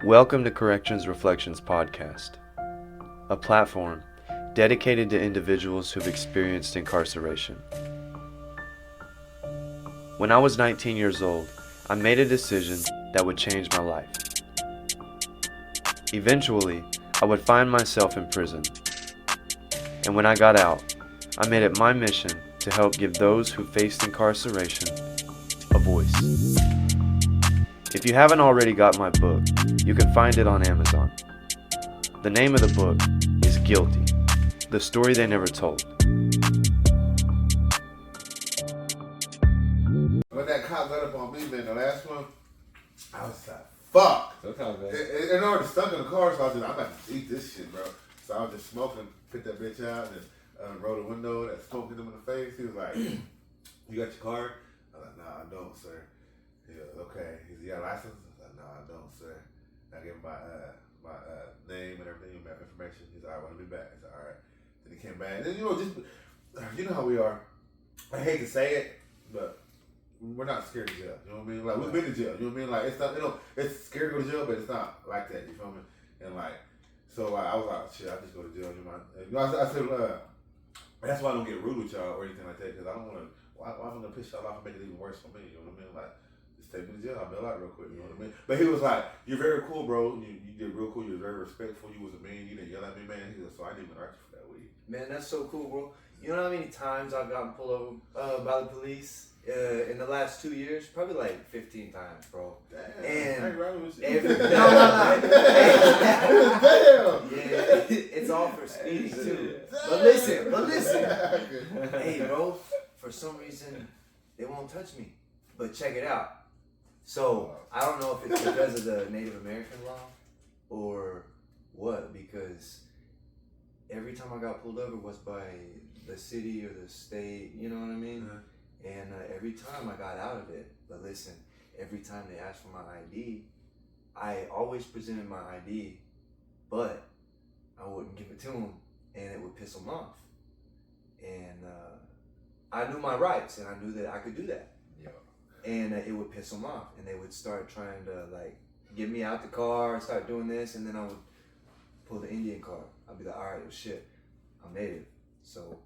Welcome to Corrections Reflections Podcast, a platform dedicated to individuals who've experienced incarceration. When I was 19 years old, I made a decision that would change my life. Eventually, I would find myself in prison. And when I got out, I made it my mission to help give those who faced incarceration a voice. If you haven't already got my book, you can find it on Amazon. The name of the book is Guilty, the story they never told. When that cop got up on me, man, the last one, I was like, fuck. Sometimes, man. And I already stuck in the car, so I was just, I'm about to eat this shit, bro. So I was just smoking, picked that bitch out, and rolled the window, that smoke hit him in the face. He was like, you got your card? I was like, nah, I don't, sir. He was, okay. He said, you got a license? I was like, nah, I don't, sir. I gave him my name and everything, my information. He's like, all right, well, I'll be back. I said, all right. Then he came back. And then, you know how we are. I hate to say it, but we're not scared of jail. You know what I mean? Like, we've been to jail. You know what I mean? Like, it's not, it's scary to go to jail, but it's not like that. You feel me? And like, so like, I was like, shit, I just go to jail. I said, that's why I don't get rude with y'all or anything like that, because I don't want to. Why am I gonna piss y'all off and make it even worse for me? You know what I mean? Like, just take me to jail. I'll bail out real quick. You know what I mean? But he was like, "You're very cool, bro. You did real cool. You were very respectful. You was a man. You didn't yell at me, man." He goes, "So I didn't even argue for that weed." Man, that's so cool, bro. You know how many times I've gotten pulled over by the police in the last 2 years? Probably like 15 times, bro. Damn. And I ain't riding with you. no. Damn. Yeah, it's all for speeding too. But listen. Hey, bro, for some reason, they won't touch me. But check it out. So, I don't know if it's because of the Native American law or what, because every time I got pulled over was by the city or the state, you know what I mean? Uh-huh. And every time I got out of it, but listen, every time they asked for my ID, I always presented my ID, but I wouldn't give it to them, and it would piss them off. And I knew my rights, and I knew that I could do that. Yeah. And it would piss them off, and they would start trying to like get me out the car and start doing this, and then I would pull the Indian card. I'd be like, all right, well, shit, I'm native, so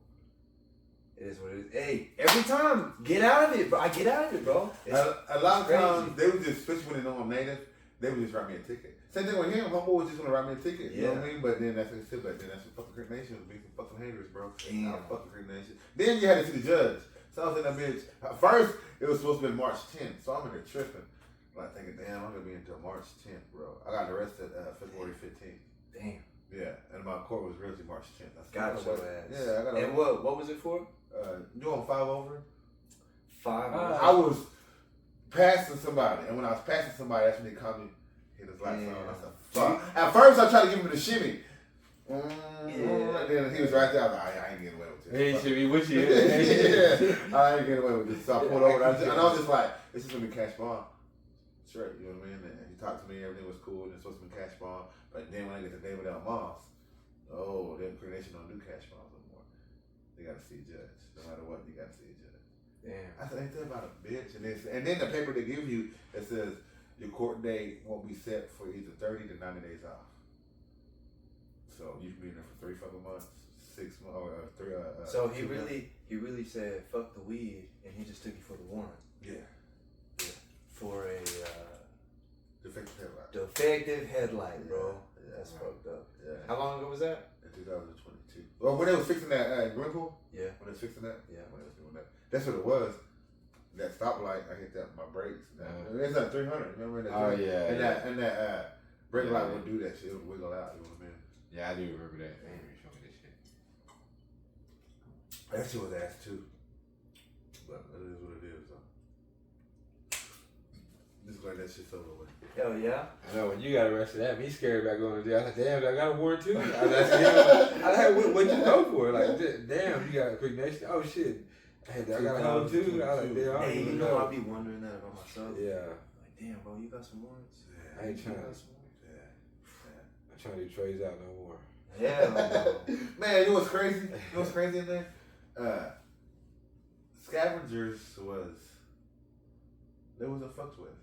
it is what it is. Hey, every time, get out of it, bro. I get out of it, bro. A lot of crazy. times, they would just, especially when they know I'm native, they would just write me a ticket. Same thing with him, homeboy was just gonna write me a ticket. You know what I mean? But then that's what he said, but then that's what fucking Creek Nation was being some fucking haters, bro. Damn. Fucking Creek Nation. Then you had to see the judge. So I was in that bitch. First, it was supposed to be March 10th, so I'm in there tripping. Like thinking, damn, I'm gonna be until March 10th, bro. I got arrested February 15th. Damn. Yeah, and my court was really March 10th. Got your ass. Yeah, I got. And what was it for? You on 5 over? 5 I was passing somebody, and when I was passing somebody, that's when they called me, hit his lights on. I said, fuck. At first, I tried to give him the shimmy. And then he was right there. I was like, I ain't getting away with this. He should be with you. Yeah, I ain't getting away with this. So I pulled over, and I was just like, this is going to be cash bomb. Straight, you know what I mean? And he talked to me, everything was cool, and it's supposed to be cash bomb. But then when I get to David L. Moss, then Creek Nation don't do cash bombs no more. They got to see a judge. No matter what, you got to see a judge. Damn. I said, ain't that about a bitch? And then the paper they give you, it says your court date won't be set for either 30 to 90 days off. So you can be in there for 3 fucking months, 6 months, or 3. So he 2 months. really said fuck the weed, and he just took you for the warrant. Yeah. For a Defective headlight. defective headlight, bro. Yeah. That's fucked up. Yeah. How long ago was that? In 2022. Well, when they was fixing that Greenpool. Yeah. When they was fixing that. Yeah. When they was doing that. That's what it was. That stoplight, I hit that with my brakes. It's at 300. Remember that? Oh, yeah. And that brake light would do that shit. It would wiggle out. You know what I mean? Yeah, I do remember that. You showed me this shit. That shit was ass too. But it is what it is, though. Just glad that shit's over with. Hell yeah. I know when you got arrested, that me scared about going to jail. I was like, damn, I got a warrant too. I was like, what'd you go for? Like, damn, you got a Creek Nation. Oh shit, I got a hold too. I was like, damn, I don't Hey, even you know, know. I'll be wondering that about myself. Yeah, Like, damn, bro, you got some warrants? Yeah. I ain't trying to. I'm trying to do trades out no more. Yeah, no. Man, you know what's crazy? You know what's crazy in there? Scavengers was, they wasn't fucked with.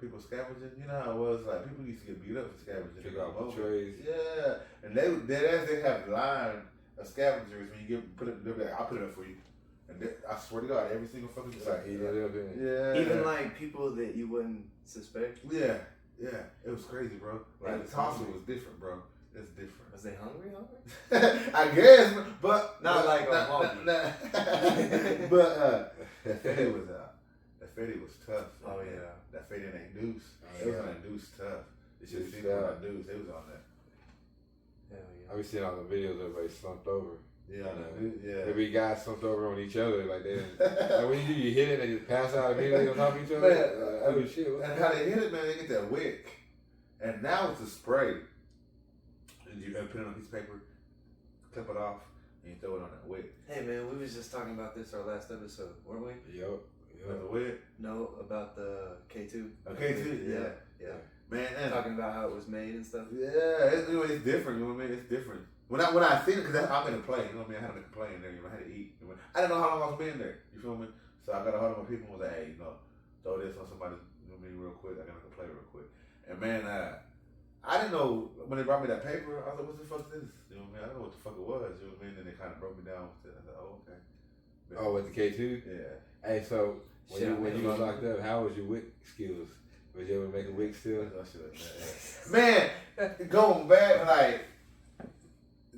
people scavenging. You know how it was, like, people used to get beat up for scavenging. Pick out the trays. Yeah, and they have line of scavengers when you they'll be like, I'll put it up for you. And I swear to God, every single fucking Like, eat it up in. yeah. Even like people that you wouldn't suspect. Yeah, it was crazy, bro. Like the Tulsa was different, bro. It's different. Was they hungry? I guess, but Not like a that Fetty was that Fetty was tough. Oh man. yeah. That Fetty and that Deuce. Oh, It was yeah. on that Deuce tough. You should Deuce see on tough. that Deuce. They was on that. Hell I be seeing all the videos of everybody slumped over. Yeah, on that Deuce. Yeah. Every guy slumped over on each other. Like, like when you hit it, they just pass out immediately on top of each other. Man, Oh, shit. And how they hit it, man, they get that wick. And now it's a spray. And you put it on a piece of paper, clip it off, and you throw it on that wick. Hey man, we was just talking about this our last episode, weren't we? Yup. With the wick. No, about the K2. Okay, too. Yeah. Man, and Talking about how it was made and stuff. yeah, it's different. You know what I mean? It's different. When I seen it, because I'm in a plane. You know what I mean? I had to make a plane there. You know, I had to eat. You know, I didn't know how long I was being there. You feel me? So I got a hold of my people and was like, hey, throw this on somebody. You know what I mean? Real quick. I got to make a play real quick. And man, I didn't know when they brought me that paper. I was like, what the fuck is this? You know what I mean? I didn't know what the fuck it was. You know what I mean? And they kind of broke me down with it. I was like, oh, okay. Oh, with the K2? Yeah. Hey, so when Shit, you was locked up, how was your wick skills? Was you able to make a wick still? Man, going back, like,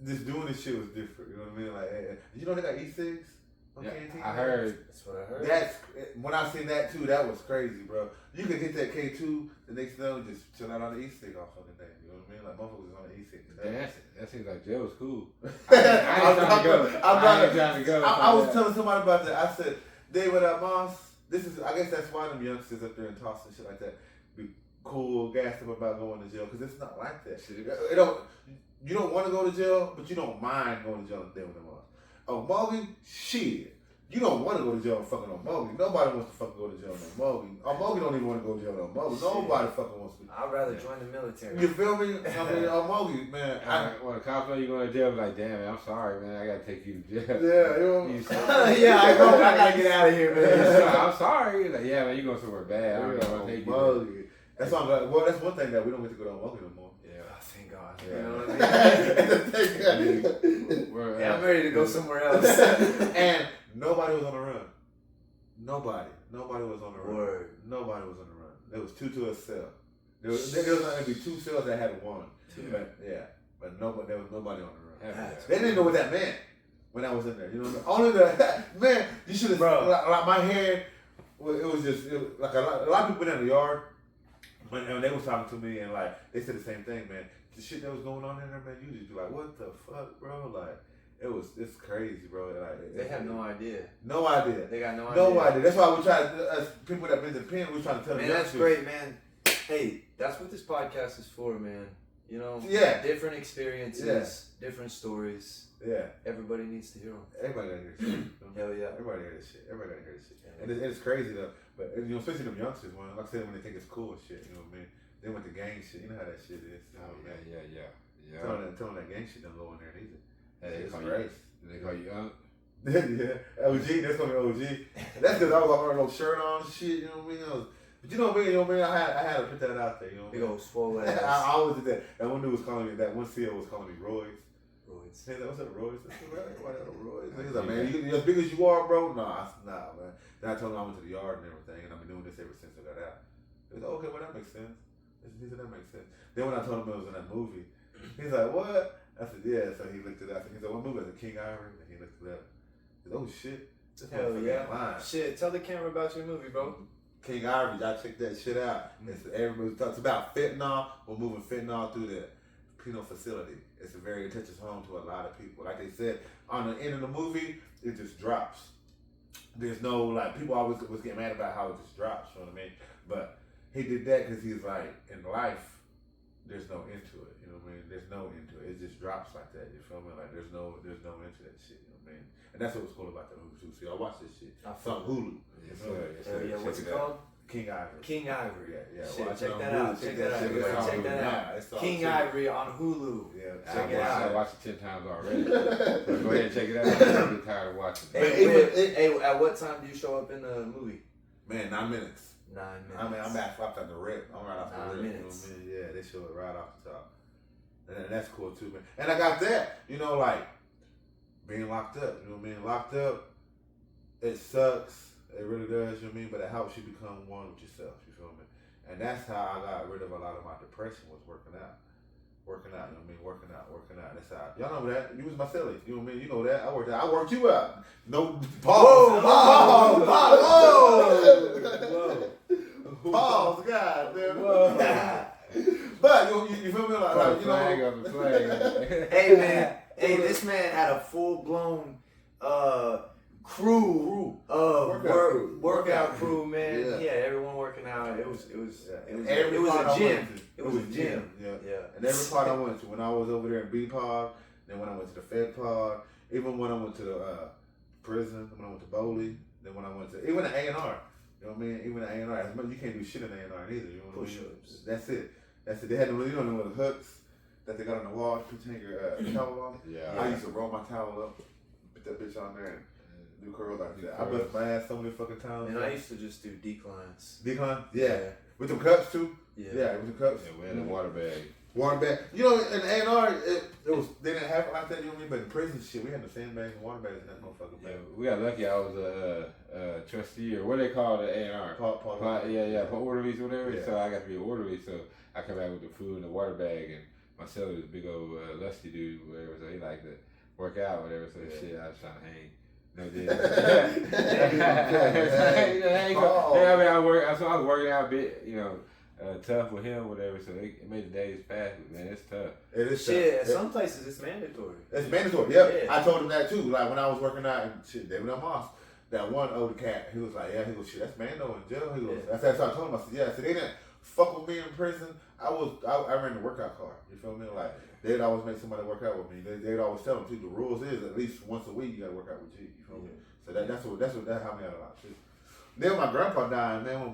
just doing this shit was different. You know what I mean? Like, you know they got E6 on Yeah, Canteen? I heard. That's what I heard. That's when I seen that too. That was crazy, bro. You could hit that K2 the next day and just chill out on the E6 all fucking day. You know what I mean? Like motherfuckers was on the E6. Damn, that seems like jail was cool. I trying to go. I was telling somebody about that. I said, they with that Moss. This is, I guess that's why them youngsters up there in Tulsa and shit like that be cool, gassed up about going to jail, because it's not like that shit. You don't want to go to jail, but you don't mind going to jail and deal with them Moss. Oh, Mogi, shit. You don't want to go to jail and fucking on Mogi. Nobody wants to fucking go to jail on Mogi. Oh, Mogi don't even want to go to jail on Mogi. Nobody fucking wants to. I'd rather join the military. You feel me? I mean, on Mogi, man. When the cops know you're going to jail, be like, damn, man, I'm sorry, man. I got to take you to jail. Yeah, you know. You sorry? Yeah, I gotta get out of here, man. I'm sorry. Like, yeah, man, you going somewhere bad. I don't know what they Mogi. That's why I'm like, well, that's one thing that we don't get to go to Mogi no more. Yeah. Oh, thank God. Yeah. You know what I mean? Yeah, I'm ready to go somewhere else. And nobody was on the run. Nobody was on the run. Word. Nobody was on the run. There was two to a cell. There was only be two cells that had one. But there was nobody on the run. They didn't know what that meant when I was in there. You know, only the man. You should have, bro. Like my head, it was just like a lot of people in the yard. When they was talking to me and like they said the same thing, man. The shit that was going on in there, man. You just be like, what the fuck, bro? Like. It's crazy, bro. Like, they have no idea. No idea. They got no idea. No idea. That's why we try to, as people that been to the pen, we're trying to tell them. Man, that's great, man. Hey, that's what this podcast is for, man. You know, different experiences, different stories. Yeah. Everybody needs to hear them. Everybody gotta hear this shit. Hell yeah. Everybody gotta hear this shit. Everybody gotta hear this shit. And it's crazy though. But you know, especially them youngsters, when like I said, when they think it's cool and shit, you know what I mean? They went to gang shit. You know how that shit is. You know, Yeah. Tell them that gang shit don't go in there either. Hey, It's great. They call you Unc? Yeah, OG, that's gonna be OG. That's because I was wearing no shirt on and shit, you know what I mean? But you know what I mean? You know what I mean? I had to put that out there, you know what I Big mean? old swole ass. I always did that. That one dude was calling me, that one CEO was calling me Royce. Roids. He's like, what's up, Royce? I said, why Royce? He's like, man, you as big as you are, bro? Nah, man. Then I told him I went to the yard and everything, and I've been doing this ever since I got out. He was like, okay, well, that makes sense. He said, that makes sense. Then when I told him it was in that movie, he's like, what? I said, yeah. So he looked it up. He said, what movie? I said, King Ivory. And he looked it up. He said, oh, shit. This Hell yeah. Lying. Shit, tell the camera about your movie, bro. King Ivory, y'all check that shit out. Everybody talks about fentanyl. We're moving fentanyl through the penal facility. It touches home to a lot of people. Like they said, on the end of the movie, it just drops. There's no, like, people always was getting mad about how it just drops, you know what I mean? But he did that because he's like, in life, there's no end to it, you know what I mean? There's no end to it. It just drops like that, you feel me? Like, there's no end to that shit, you know what I mean? And that's what was cool about the movie, too. See, I watched this shit. It's on Hulu. Yes, sir. Yeah, what's it called? King Ivory. King Ivory. Yeah. Shit, Watch check it on that Hulu. out. Check that out. Everybody check that out. King Ivory on Hulu. Yeah, check it I out. watched it 10 times already. So go ahead and check it out. I'm getting tired of watching it. Hey, at what time do you show up in the movie? Man, 9 minutes. 9 minutes. I mean, I'm back off at the rip. I'm right off the 9 rip. minutes. You know what I mean? Yeah, they show it right off the top. And that's cool too, man. And I got that, you know, like being locked up. You know what I mean? Locked up, it sucks. It really does. You know what I mean? But it helps you become one with yourself. You feel me? And that's how I got rid of a lot of my depression, was working out. Working out, you know what I mean? Working out. That's how. Y'all know that. You was my silly. You know what I mean? You know that. I worked out. I worked you out. No, pause. Pause. Pause. God, man. Whoa. But you feel me? Like you know. Hey, man. Hey, this man had a full-blown crew of workout crew, man. Yeah, everyone working out. It was a gym. It was a gym. Yeah. And every part I went to, when I was over there in B pod, then when I went to the Fed pod, even when I went to the prison, when I went to Bowley, then when I went to even the A&R. You know what I mean? Even the A&R, you can't do shit in A&R either. You know what I mean? Push-ups. That's it. They had them, you know, them little hooks that they got on the wall to hang your towel on. Yeah. I used to roll my towel up, put that bitch on there, and do curls like that. I bust my ass so many fucking times. And I used to just do declines. Decline? Yeah. With them cups too? Yeah. With the cups. Yeah, we had a water bag. Water bag. You know, in A&R, they didn't have it like that, you know what I mean? But in prison shit, we had the sandbags and water bags in that motherfucker. Yeah, we got lucky. I was a trustee, or what they call the A&R. For orderlies or whatever. Yeah. So I got to be an orderly. So I come back with the food and the water bag, and my cellar was a big old lusty dude, whatever. So he liked to work out, whatever. So shit, I was trying to hang. No, I was working out a bit, you know. Tough with him, whatever. So it made the days pass, but man, it's tough. It is shit. tough. At some places, it's mandatory. It's mandatory. Yep. Yeah. I told him that too. Like when I was working out and shit, David L. Moss, that one older cat, he was like, yeah, he goes, shit, that's Mando in jail. He goes, that's what I told him. I said, yeah. So they didn't fuck with me in prison. I ran the workout card. You feel me? Like they'd always make somebody work out with me. They'd always tell them too. The rules is at least once a week you gotta work out with G. You feel me? So that helped me out a lot too. Then when my grandpa died, man,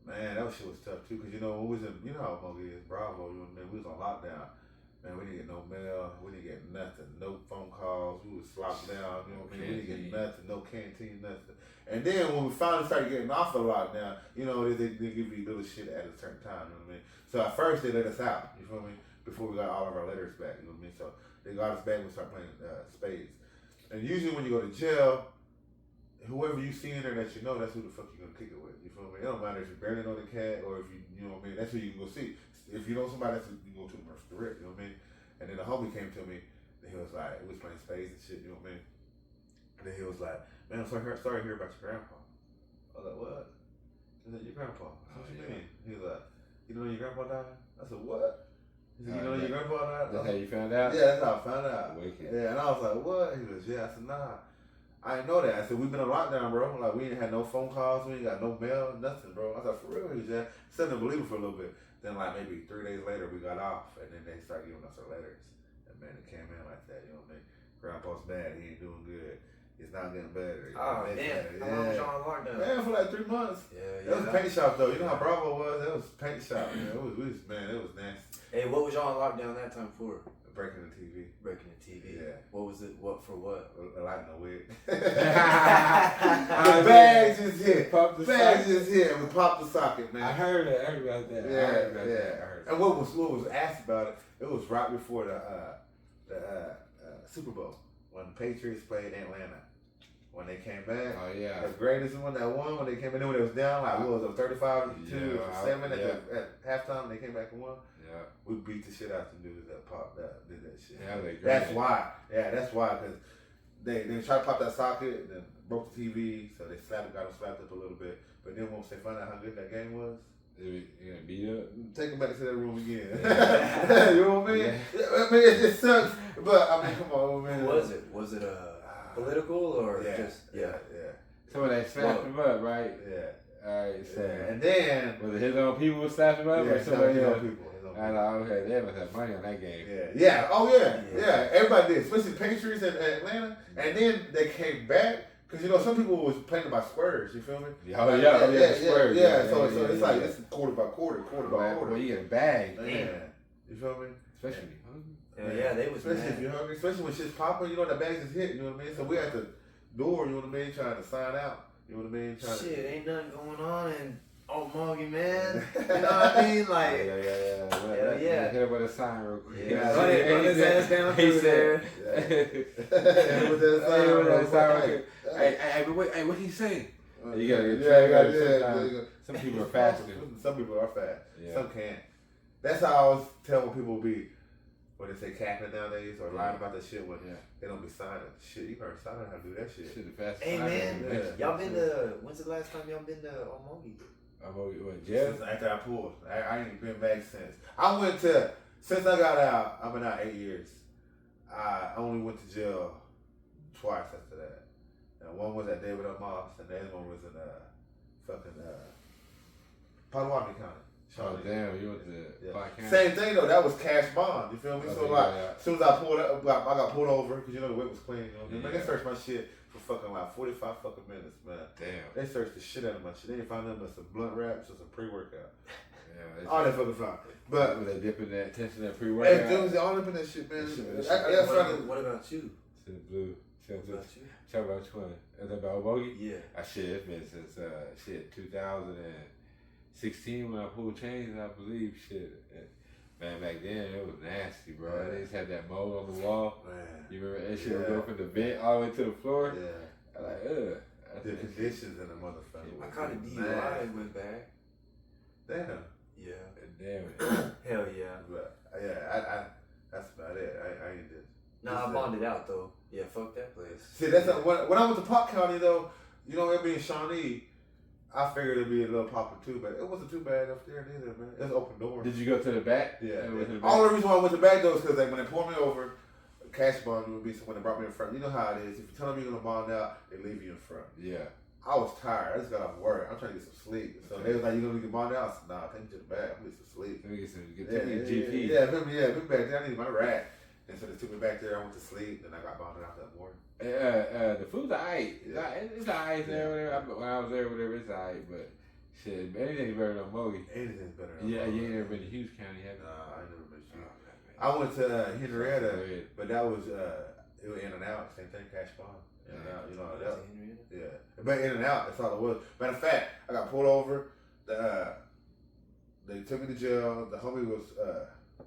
man, that shit was tough too, cause you know when we was in, you know how Mogi is, Bravo, you know what I mean? We was on lockdown, man. We didn't get no mail, we didn't get nothing, no phone calls. We was locked down, you know what I mean? We didn't get nothing, no canteen, nothing. And then when we finally started getting off the lockdown, you know they give you little shit at a certain time, you know what I mean? So at first they let us out, you feel me? Before we got all of our letters back, you know what I mean? So they got us back and we started playing spades. And usually when you go to jail, whoever you see in there that you know, that's who the fuck you gonna kick it with. You feel me? It don't matter if you barely know the cat or if you know what I mean. That's who you can go see. If you know somebody, that's who you can go to the direct. You know what I mean? And then the homie came to me, and he was like, we was playing spades and shit. You know what I mean? And then he was like, man, I'm sorry to hear about your grandpa. I was like, what? He said, your grandpa. What you mean? He was like, you know your grandpa died? I said, what? He said, you know your grandpa died? That's how you found out? Yeah, that's how I found out. Wicked. Yeah, and I was like, what? He goes, yeah. I said, nah. I didn't know that. I said, we've been on lockdown, bro. Like, we ain't had no phone calls. We ain't got no mail, nothing, bro. I thought, for real? He was just sitting there believing for a little bit. Then, like, maybe 3 days later, we got off. And then they started giving us our letters. And, man, it came in like that. You know what I mean? Grandpa's bad. He ain't doing good. It's not getting better. Oh, damn. How long was y'all on lockdown? Man, for like 3 months. Yeah. That was a paint shop, though. You know how Bravo was? That was a paint shop. Man. It was nasty. Hey, what was y'all on lockdown that time for? Breaking the TV. Breaking the TV. Yeah. What was it? What for what? A lot in the wig. The bags is here. The bags is here. We popped the socket, man. I heard about that. Yeah. And what was asked about it? It was right before the Super Bowl when the Patriots played Atlanta. When they came back, the greatest one that won when they came in, when it was down, like what was it, 35-2 or 7 at halftime, they came back and won. Yeah. We beat the shit out the dudes that did that shit. Yeah, that's why. Yeah, that's why, because they tried to pop that socket and then broke the TV, so they got them slapped up a little bit. But then once they found out how good that game was, you gonna beat up? take them back to that room again. Yeah. You know what I mean? Yeah. I mean, it sucks, but I mean, come on, man. Who was it? Was it political or just So they slapped him up, right? Yeah. Alright, so and then was it his own people who slapped him up or somebody else? People. I know, okay, they must have money on that game. Yeah. Oh yeah. Everybody did, especially the Patriots in Atlanta. And then they came back because you know some people was playing by squares. You feel me? Squares. Yeah. So it's like it's quarter by quarter. Well, you get a bag. Man. You feel me? Especially they was especially mad. if you're hungry, especially when shit's popping. You know the bags is hit. You know what I mean? So we at the door. You know what I mean? Trying to sign out. You know what I mean? Shit, ain't nothing going on in Omogi, man. You know what I mean? Like, yeah. Hit him with a sign real quick. Yeah, run his ass down through there. With that sign. Hey, but wait, hey, what he say? You gotta get some people are faster. Some people are fast. Yeah. Some can't. That's how I always tell when people be, when they say capping nowadays or lying about that shit when they don't be signing. Shit, you heard signing how to do that shit. Shit, the fastest. Hey man, y'all been to, when's the last time y'all been to Omogi? What, jail? Since after I pulled. I ain't been back since. I went to, since I got out, I've been out 8 years. I only went to jail twice after that. And one was at David Moss, and the other one was in Potawatomi County. Oh damn, you went to Black County. Same thing though, that was cash bond, you feel me? So like, as soon as I pulled up, I got pulled over, because you know the whip was clean, you know what I mean? Man, they searched my shit for fucking like 45 fucking minutes, man. Damn. They searched the shit out of my shit. They didn't find nothing but some blunt wraps or some pre-workout. Yeah, all that fucking found. But was they dipping that, testing that pre-workout? Hey, they all up in that shit, man. What about you? Shit, blue. What about you? Talk about which one? Is that about Omogi? Yeah. Shit, it's been since 2016 when I pulled chains, I believe. Shit, man, back then it was nasty, bro. Yeah. They just had that mold on the wall. Man. You remember that shit would go from the vent all the way to the floor? Yeah. I like, ugh. The conditions in the motherfucker. I caught a DUI and went back. Damn. Yeah. Damn it. Hell yeah. But I that's about it. I ain't did. Nah, I bonded out though. Yeah, fuck that place. See, that's when I went to Park County though. You know, it being Shawnee, I figured it'd be a little popper too, but it wasn't too bad up there neither, man. It was open door. Did you go to the back? Yeah. To the back? All the reason why I went to the back though is because like, when they pulled me over, cash bond would be someone that brought me in front. You know how it is. If you tell them you're gonna bond out, they leave you in front. Yeah. I was tired. I just got off work. I'm trying to get some sleep. So they was like, "You gonna get bonded out?" I said, "Nah, take me to the back. I'm gonna get some sleep." Let me get some. Yeah, GP. been back there. I needed my rack, and so they took me back there. I went to sleep, and I got bonded out that morning. The food's alright. It's alright there. Whatever. When I was there, whatever, it's alright. But shit, anything's better than Mogi. Anything's better. Yeah, you ain't never been to Hughes County, have you? Nah, I ain't never been to Hughes. I went to Henrietta, but that was it was in and out. Same thing, cash bond. In and out, you know that. Yeah, but in and out. That's all it was. Matter of fact, I got pulled over. They took me to jail. The homie was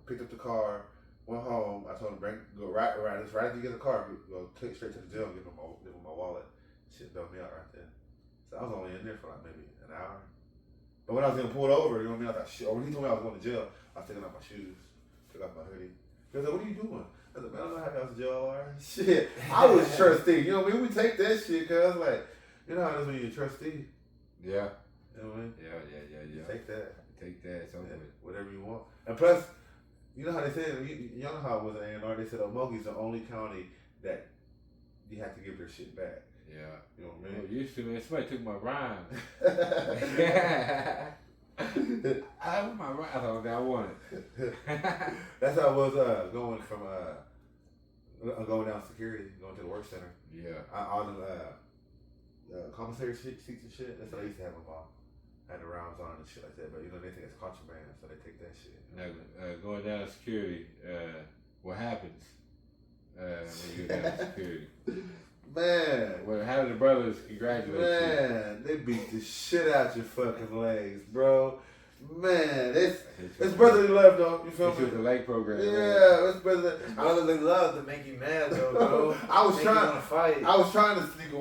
picked up the car, went home. I told him go right after you get the car, go take straight to the jail, give him my wallet. Shit dumped me out right there. So I was only in there for like maybe an hour. But when I was getting pulled over, you know what I mean? I thought shit. When he told me I was going to jail, I was taking off my shoes, took off my hoodie. He was like, "What are you doing?" I said, "Man, I don't know how to go to jail." Shit, I was a trustee. You know what I mean? We take that shit, cause like, you know how it is when you're a trustee. Yeah. You know what I mean? Yeah. Take that. Take that. Something. Whatever you want. And plus, you know how they said, you know how it was in A&R, they said Omogi's the only county that you have to give their shit back. Yeah. You know what I mean? Well, used to, man. Somebody took my rhymes. I want my rhymes. I want it. That's how I was going from going down security, going to the work center. Yeah. All the commissary seats and shit. That's what I used to have them all. I had the rounds on and shit like that, but you know they think it's contraband, so they take that shit. Now, going down to security, what happens when you go down to security? Man. Well, how do the brothers congratulate you? Man, they beat the shit out your fucking legs, bro. Man, it's brotherly love though. You feel me? With the leg program. Yeah, it's brotherly. Brotherly love to make you mad though, bro. I was trying to fight. I was trying to stick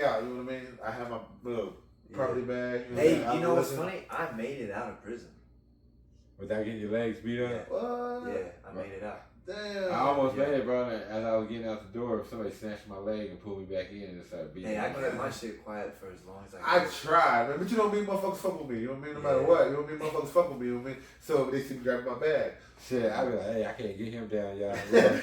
out. You know what I mean? I have my little property bag. You know what's funny? I made it out of prison. Without getting your legs beat up? Yeah. What? Yeah, I made it out. Damn. I almost made it, bro. As I was getting out the door, somebody snatched my leg and pulled me back in and started beating me. Hey, I kept my shit quiet for as long as I could. I tried, man, but you don't mean motherfuckers fuck with me. You know what I mean? No matter what, you don't mean motherfuckers fuck with me. You know what I mean? So they see me grabbing my bag. Shit, I be like, hey, I can't get him down, y'all.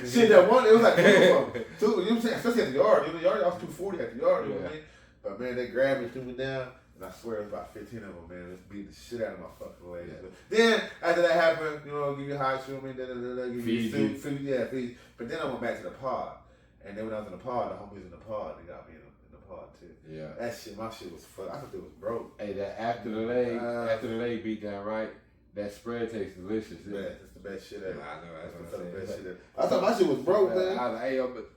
Shit, that one, it was like two of them. Two, you know what I'm saying? Especially at the yard. You know, the yard, I was 240 at the yard. You know what I mean? But man, they grabbed me, threw me down. And I swear it was about 15 of them, man. Just beat the shit out of my fucking legs. Yeah. Then, after that happened, you know, give you hot shoe, give you Feed food. But then I went back to the pod. And then when I was in the pod, the homies in the pod, they got me in the pod too. Yeah. That shit, my shit was fucked. I thought it was broke. Hey, that after the leg beat down, right? That spread tastes delicious. Yeah, it's the best shit ever. I know, that's what the I'm best saying. shit ever. I thought my shit was broke, man. I was like, hey, yo, but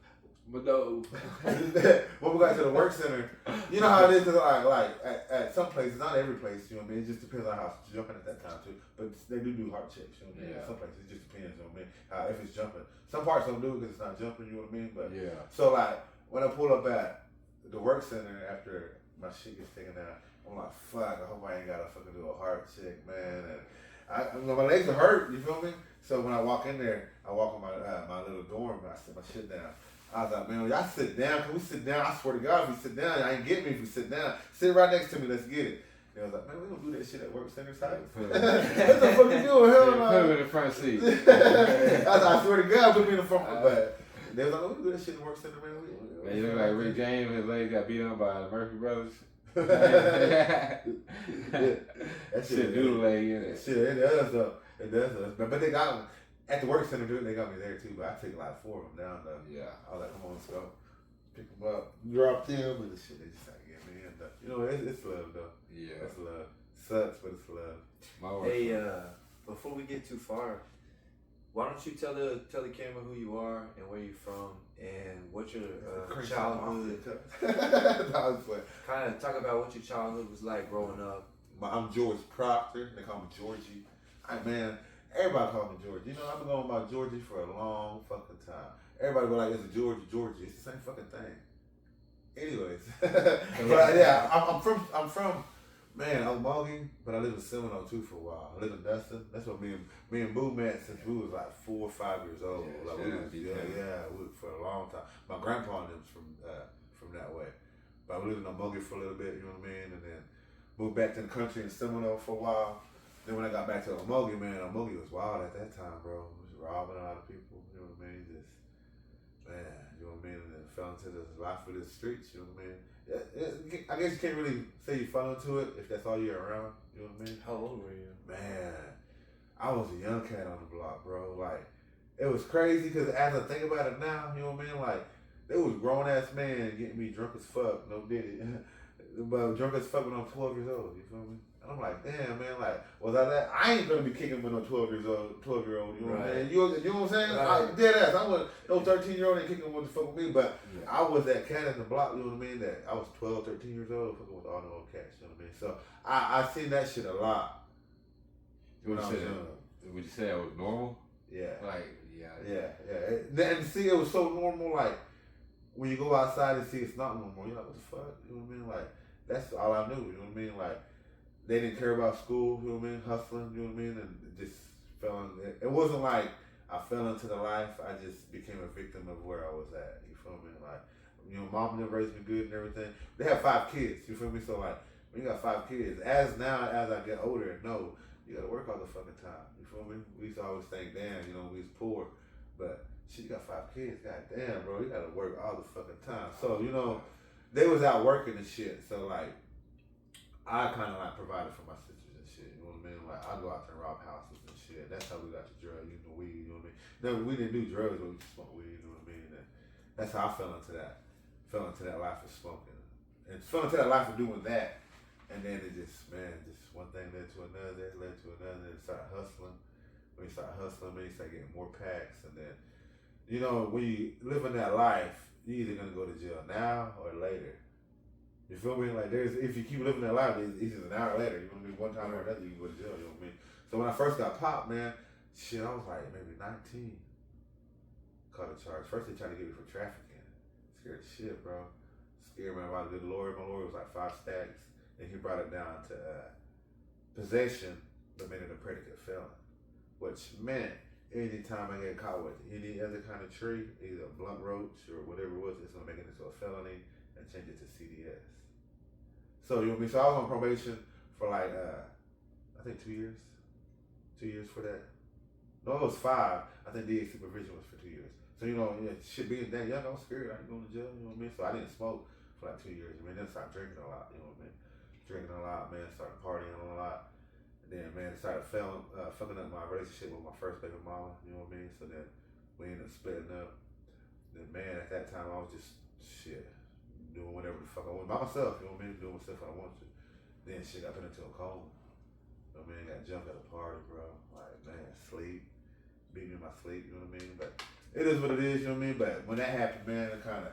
But no. When we got to the work center, you know how it is, like at some places, not every place, you know what I mean? It just depends on how it's jumping at that time too. But they do heart checks, you know what I mean? Yeah. Some places, it just depends, you know what I mean? How, if it's jumping. Some parts don't do it because it's not jumping, you know what I mean? But Yeah. so like, when I pull up at the work center after my shit gets taken out, I'm like, fuck, I hope I ain't gotta fucking do a heart check, man. And my legs are hurt, you feel me? So when I walk in there, I walk in my little dorm, I sit my shit down. I was like, man, y'all sit down. Can we sit down? I swear to God, if we sit down, I ain't get me if we sit down. Sit right next to me, let's get it. And I was like, man, we don't do that shit at work center sites. What the fuck you doing? Hell no. Put him in the front seat. I swear to God, put me in the front of the back. They was like, no, we do that shit in the work center, man. Man, you look like Rick James, his leg got beat up by the Murphy brothers. That shit doodle leg in it. Shit, it does though. It does though. But they got me at the work center, dude. They got me there too. But I took like 4 of them down though. Yeah. I was like, come on, let's go. Pick them up, drop them, and the shit. They just like get me in though. You know, it's love though. Yeah. It's love. Sucks, but it's love. Hey, before we get too far, why don't you tell the camera who you are and where you're from and what your childhood? Kind of talk about what your childhood was like growing up. I'm George Proctor. They call me Georgie. Man, everybody call me Georgie. You know, I've been going by Georgie for a long fucking time. Everybody go like, it's a Georgie. It's the same fucking thing. Anyways, but yeah, I'm from. Man, I'm Mogi, but I lived in Seminole too for a while. I lived in Dustin. That's what me and Boo met since we was like 4 or 5 years old. Yeah, like we for a long time. My grandpa and them from that way. But we lived in Mogi for a little bit, you know what I mean? And then moved back to the country in Seminole for a while. Then when I got back to Omogi, man, Omogi was wild at that time, bro. It was robbing a lot of people, you know what I mean? Just, man, you know what I mean? And then fell into the life of the streets, you know what I mean? I guess you can't really say you fell into it if that's all you're around, you know what I mean? How old were you? Man, I was a young cat on the block, bro. Like, it was crazy because as I think about it now, you know what I mean? Like, there was grown-ass man getting me drunk as fuck, no did it. But drunk as fuck when I'm 12 years old, you feel me? And I'm like, damn, man, like, was I that? I ain't gonna be kicking with no 12-year-old, you know what I mean? You know what I'm saying? Right. Dead ass. I wasn't, no 13-year-old ain't kicking with the fuck with me, but I was that cat in the block, you know what I mean? That I was 12, 13 years old, fucking with all the old cats, you know what I mean? So I seen that shit a lot. Would you say that was normal? Yeah. Like, yeah. And see, it was so normal, like, when you go outside and see it's not normal, you're like, what the fuck? You know what I mean? Like, that's all I knew, you know what I mean? Like, they didn't care about school, you know what I mean? Hustling, you know what I mean? And just fell in it. It wasn't like I fell into the life, I just became a victim of where I was at, you feel me? Like, you know, mom never raised me good and everything. They have 5 kids, you feel me? So, like, when you got 5 kids, as I get older and know, you gotta work all the fucking time, you feel me? We used to always think, damn, you know, we was poor, but shit, you got 5 kids, goddamn, bro, you gotta work all the fucking time. So, you know, they was out working and shit, so like, I kind of like provided for my sisters and shit, you know what I mean? Like, I go out there and rob houses and shit, that's how we got the drugs, you know, weed, you know what I mean? No, we didn't do drugs, but we just smoked weed, you know what I mean? And that's how I fell into that life of smoking. And fell into that life of doing that, and then it just, man, just one thing led to another, and started hustling. When you start hustling, man, you start getting more packs, and then, you know, when you live in that life, you're either gonna go to jail now or later. You feel me? Like, if you keep living that life, it's either an hour later, you know what I mean? One time or another, you can go to jail, you know what I mean? So when I first got popped, man, shit, I was like maybe 19. Caught a charge. First they tried to get me for trafficking. Scared as shit, bro. Scared, man, about a good lawyer. My lawyer was like 5 stacks, and he brought it down to possession, but made it a predicate felon. Which meant anytime I get caught with any other kind of tree, either a blunt roach or whatever it was, it's gonna make it into a felony and change it to CDS. So you know what I mean? So I was on probation for like I think 2 years. 2 years for that. No, it was 5. I think DA supervision was for 2 years. So you know, shit being that young, I was scared. I ain't going to jail. You know what I mean? So I didn't smoke for like 2 years. I mean, then I started drinking a lot. You know what I mean? Drinking a lot, man. Started partying a lot. Then, man, started fucking up my relationship with my first baby mama, you know what I mean? So then we ended up splitting up. Then, man, at that time, I was just, doing whatever the fuck I wanted by myself, you know what I mean? Doing myself I wanted to. Then shit got put into a coma. You know what I mean? Got jumped at a party, bro. Like, man, sleep. Beat me in my sleep, you know what I mean? But it is what it is, you know what I mean? But when that happened, man, it kind of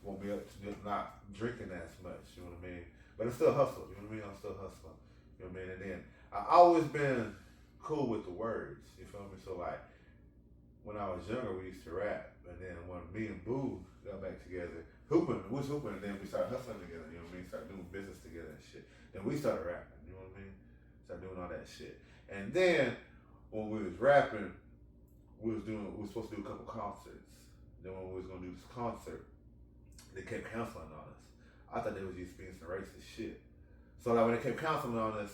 woke me up to just not drinking as much, you know what I mean? But I still hustle, you know what I mean? I'm still hustling, you know what I mean? And then I always been cool with the words, you feel me? So like, when I was younger, we used to rap, and then when me and Boo got back together, we was hooping, and then we started hustling together, you know what I mean? Started doing business together and shit. Then we started rapping, you know what I mean? Started doing all that shit. And then, when we was rapping, we was supposed to do a couple concerts. Then when we was gonna do this concert, they kept counseling on us. I thought they was just being some racist shit. So like when they kept counseling on us,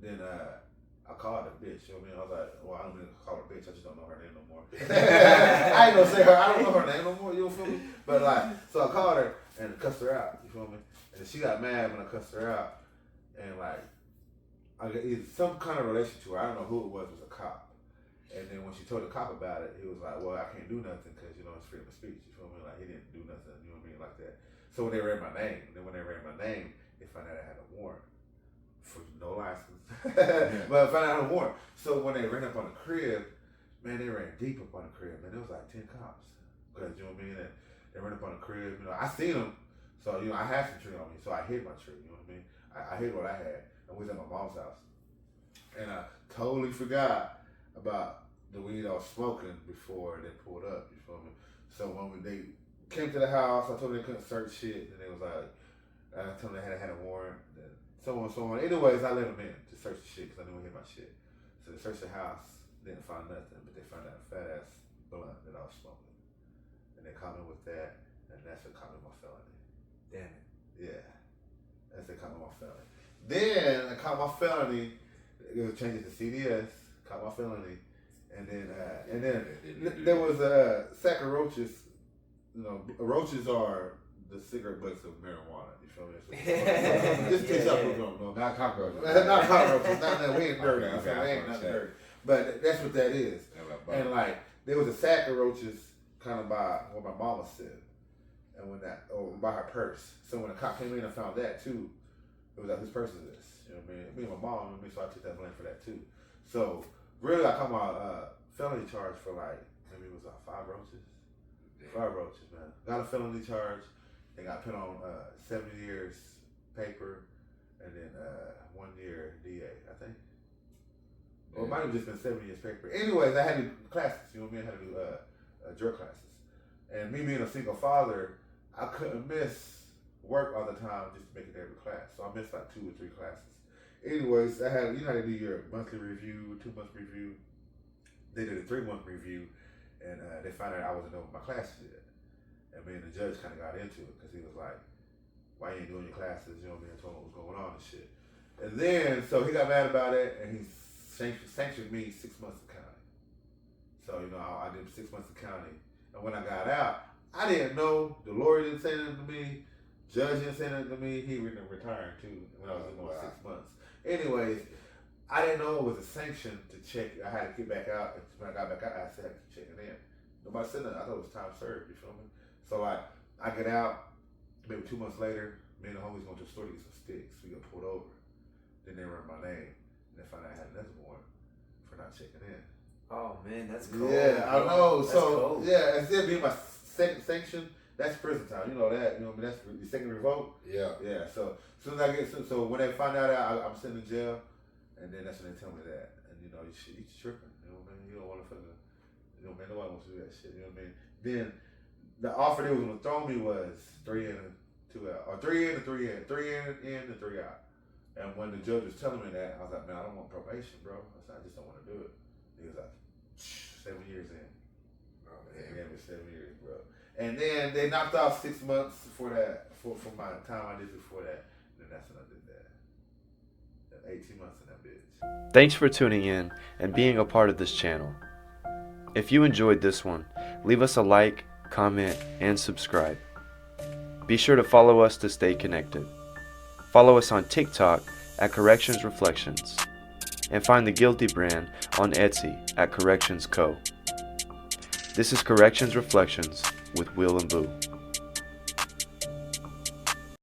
then I called her bitch, you know what I mean? I was like, well, I don't mean to call her bitch, I just don't know her name no more. I ain't gonna say her, I don't know her name no more, you feel me? But like, so I called her and cussed her out, you feel me? And she got mad when I cussed her out. And like, I got either some kind of relation to her, I don't know who it was a cop. And then when she told the cop about it, he was like, well, I can't do nothing because, you know, it's freedom of speech, you feel me? Like, he didn't do nothing, you know what I mean, like that. So when they read my name, they found out I had a warrant for no license. But I found out I had a warrant. So when they ran up on the crib, man, they ran deep up on the crib, man. There was like 10 cops. Because, you know what I mean? And they ran up on the crib, you know, I seen them. So, you know, I had some tree on me, so I hid my tree, you know what I mean? I hid what I had. And we was at my mom's house. And I totally forgot about the weed I was smoking before they pulled up, you feel me? So when they came to the house, I told them they couldn't search shit, and they was like, I told them they had a warrant, and so on. Anyways, I let them in to search the shit, because I knew we hit my shit. So they searched the house, didn't find nothing, but they found out a fat ass blunt that I was smoking. And they caught me with that, and that's what caught me my felony. Damn it. Yeah. That's what caught me my felony. Then I caught my felony, it was changed to CDS, caught my felony. And then there was a sack of roaches. You know, roaches are the cigarette butts of marijuana. You feel me? Just in case y'all don't know. Not cockroaches. Not cockroaches. Not that. We ain't dirty. Okay, We ain't not dirty. But that's what that is. And like, there was a sack of roaches kind of by where my mama said, and by her purse. So when the cop came in and found that too, it was like, whose purse is this? You know what I mean? Me and my mom, so I took that blame for that too. So really, I caught my felony charge for like, maybe it was like 5 roaches. 5 roaches, man. Got a felony charge. They got put on 7 years paper and then 1 year DA, I think. Or it might have just been 7 years paper. Anyways, I had to do classes, you know what I mean? I had to do drug classes. And me being a single father, I couldn't miss work all the time just to make it every class. So I missed like 2 or 3 classes. Anyways, I had, you know how to do your monthly review, 2-month review. They did a 3-month review, and they found out I wasn't done with my classes yet. And me and the judge kind of got into it because he was like, why you ain't doing your classes? You know what I mean? I told him what was going on and shit. And then, so he got mad about it, and he sanctioned me 6 months of county. So, you know, I did 6 months of county. And when I got out, I didn't know. The lawyer didn't say nothing to me. Judge didn't say nothing to me. He retired too when I was doing 6 months. Anyways, I didn't know it was a sanction to check. I had to get back out. When I got back out, I still had to keep checking in. Nobody said nothing. I thought it was time served, you feel me? So like, I get out, maybe 2 months later, me and the homies went to the store to get some sticks. We got pulled over. Then they ran my name. And they found out I had another warrant for not checking in. Oh man, that's cold. Yeah, I know. That's So cold. yeah, instead of being my second sanction, that's prison time. You know that. You know, I mean, that's the second revoke. Yeah. Yeah. So as soon as I get, so when they find out I'm sitting in jail, and then that's when they tell me that, and you know, you tripping. You know what I mean? You don't want to fucking, you know, man, nobody wants to do that shit. You know what I mean? Then the offer they was gonna throw me was 3 in and 2 out, or 3 in and 3 in, 3 in and 3 out. And when the judge was telling me that, I was like, man, I don't want probation, bro. I said, I just don't want to do it. He was like, 7 years in. Oh, They man. gave me 7 years, bro. And then they knocked off 6 months for that, for my time I did before that. And then that's when I did that. 18 months in that bitch. Thanks for tuning in and being a part of this channel. If you enjoyed this one, leave us a like, comment, and subscribe. Be sure to follow us to stay connected. Follow us on TikTok at Corrections Reflections, and find the Guilty brand on Etsy at Corrections Co. This is Corrections Reflections with Will and Boo.